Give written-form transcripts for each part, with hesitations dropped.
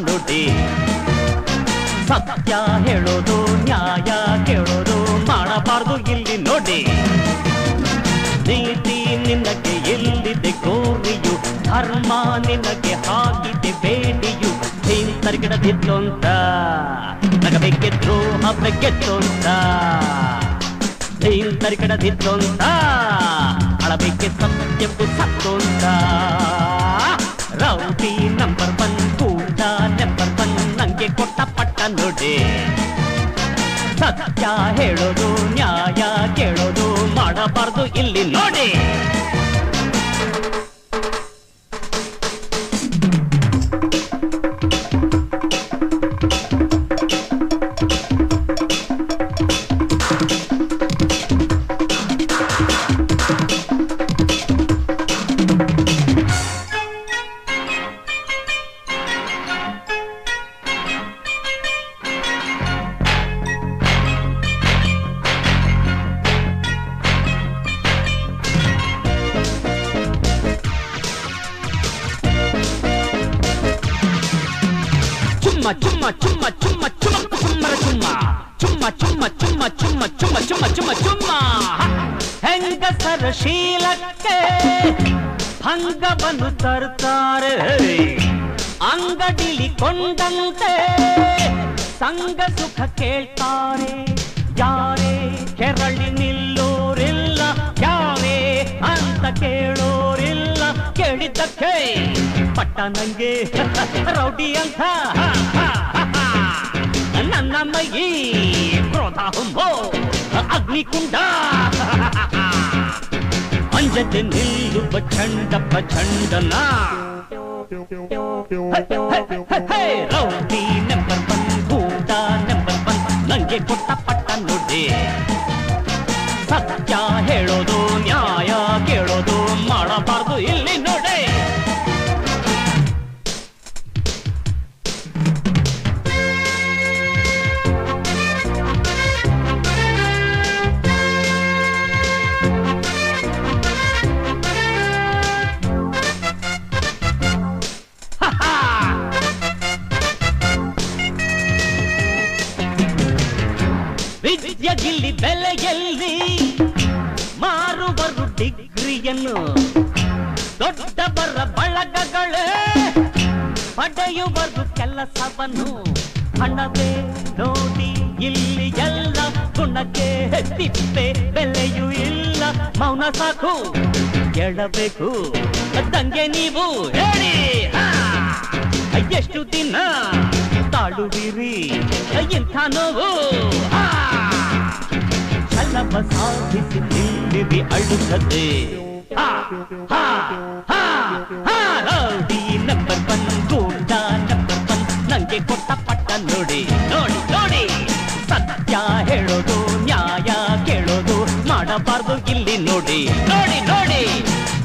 ನೋಡಿ. ಸತ್ಯ ಹೇಳೋದು ನ್ಯಾಯ ಕೇಳೋದು ಮಾಡಬಾರ್ದು ಇಲ್ಲಿ ನೋಡಿ. ನೀತಿ ನಿನಗೆ ಎಲ್ಲಿದೆ ಗೋರಿಯು, ಧರ್ಮ ನಿನಗೆ ಹಾಗಿದೆ ಬೇಡಿಯು. ತರಿಗಿಡದಿತ್ತು ಅಂತ ನಗಬೇಕಿದ್ರು ಹಬ್ಬಕ್ಕೆತ್ತು ಅಂತ, ತರಿಗಿಡದಿತ್ತು ಅಂತ ಅಳಬೇಕೆ ಸತ್ಯಕ್ಕೂ ಸತ್ತು ಅಂತ. ರೌಡಿ ನಂಬರ್ 1 ಕೂಡ ನಂಬರ್ 1 ನಂಗೆ ಕೊಟ್ಟ ಪಟ್ಟ ನೋಡಿ. ಸತ್ಯ ಹೇಳೋದು ನ್ಯಾಯ ಕೇಳೋದು ಮಾಡಬಾರ್ದು ಇಲ್ಲಿ ನೋಡಿ. ಚುಮ್ಮ ಚುಮ್ಮ ಚುಮ್ಮ ಚುಮ್ಮ ಚುಮ್ಮರ ಚುಮ್ಮ ಚುಮ್ಮ ಚುಮ್ಮ ಚುಮ್ಮ ಚುಮ್ಮ ಚುಮ್ಮ ಚುಮ್ಮ ಚುಮ್ಮ ಚುಮ್ಮ. ಹೆಂಗಸರ ಶೀಲಕ್ಕೆ ಭಂಗವನ್ನು ತರುತ್ತಾರೆ, ಅಂಗಡಿಲಿ ಕೊಂಡಂತೆ ಸಂಗ ಸುಖ ಕೇಳ್ತಾರೆ. ಯಾರೇ ಕೆರಳಿ ನಿಲ್ಲೋರಿಲ್ಲ, ಯಾರೇ ಅಂತ ಕೇಳೋರಿಲ್ಲ. ಕೇಳಿದ್ದಕ್ಕೆ ಪಟ್ಟ ನಂಗೆ ರೌಡಿ ಅಂತ ನನ್ನ ಮೈ ಕ್ರೋಧ ಹುಂಬೋ ಅಗ್ನಿಕುಂಡ. ಅಂಜತೆ ನಿಲ್ಲುವ ಚಂಡ ಪ್ರಚಂಡನ ರೌಡಿ ನಂಬರ್ 1 ಗೂಂಡ ನಂಬರ್ 1 ನಂಗೆ ಕೊಟ್ಟ ಪಟ್ಟ ನೋಡಿ. ಸತ್ಯ ಹೇಳೋದು ನ್ಯಾಯ ಕೇಳೋದು ಮಾಡಬಾರ್ದು ಇಲ್ಲಿ ನೋಡಿ. ವಿದ್ಯೆಗಿಲ್ಲಿ ಬೆಲೆಯಲ್ಲಿ ಮಾರುವರು ಡಿಗ್ರಿಯನ್ನು, ದೊಡ್ಡವರ ಬಳಗಗಳೇ ಪಡೆಯುವರು ಕೆಲಸವನ್ನು. ಹಣವೇ ನೋಡಿ ಇಲ್ಲಿ ಎಲ್ಲ ಗುಣಕ್ಕೆ ತಿಪ್ಪೆ ಬೆಲೆಯೂ ಇಲ್ಲ. ಮೌನ ಸಾಕು ಕೇಳಬೇಕು ತಂಗೆ ನೀವು ಹೇಳಿ. ಎಷ್ಟು ದಿನ ತಾಳುವಿರಿ ಇಂಥ ನೋವು. ಛಲವ ಸಾಧಿಸಿ ನಿಲ್ಲಿರಿ ಅಳುತ್ತದೆ. ರೌಡಿ ನಂಬರ್ 1 ಗೂಂಡ ನಂಬರ್ 1 ನಂಗೆ ಕೊಟ್ಟ ಪಟ್ಟ ನೋಡಿ ನೋಡಿ ನೋಡಿ. ಸತ್ಯ ಹೇಳೋದು ನ್ಯಾಯ ಕೇಳೋದು ಮಾಡಬಾರ್ದು ಇಲ್ಲಿ ನೋಡಿ ನೋಡಿ ನೋಡಿ.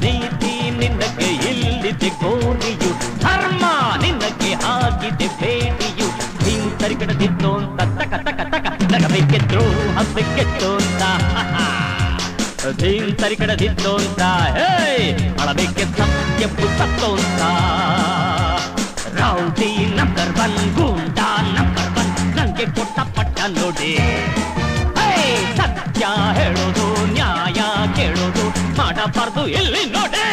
ನೀತಿ ನಿನಗೆ ಇಲ್ಲಿದೆ ಗೋರಿಯು, ಧರ್ಮ ನಿನಗೆ ಆಗಿದೆ ಬೇಡಿಯು. ತರಿಗಿಡದಿತ್ತು ಅಂತ ತಕ ತಕ ತಕ ನಗಬೇಕಿದ್ರು ಹಬ್ಬಕ್ಕೆತ್ತು ಅಂತ, ತರಿಗಿಡದಿತ್ತು ಅಂತ ಅಳಬೇಕೆ ಸತ್ಯಕ್ಕೂ ಸತ್ತು ಅಂತ. ರೌಡಿ ನಂಬರ್ 1 ಗೂಂಡ ನಂಬರ್ 1 ನಂಗೆ ಕೊಟ್ಟ ಪಟ್ಟ ನೋಡಿ. ಸತ್ಯ ಹೇಳೋದು ನ್ಯಾಯ ಕೇಳೋದು ಮಾಡಬಾರ್ದು ಇಲ್ಲಿ ನೋಡಿ.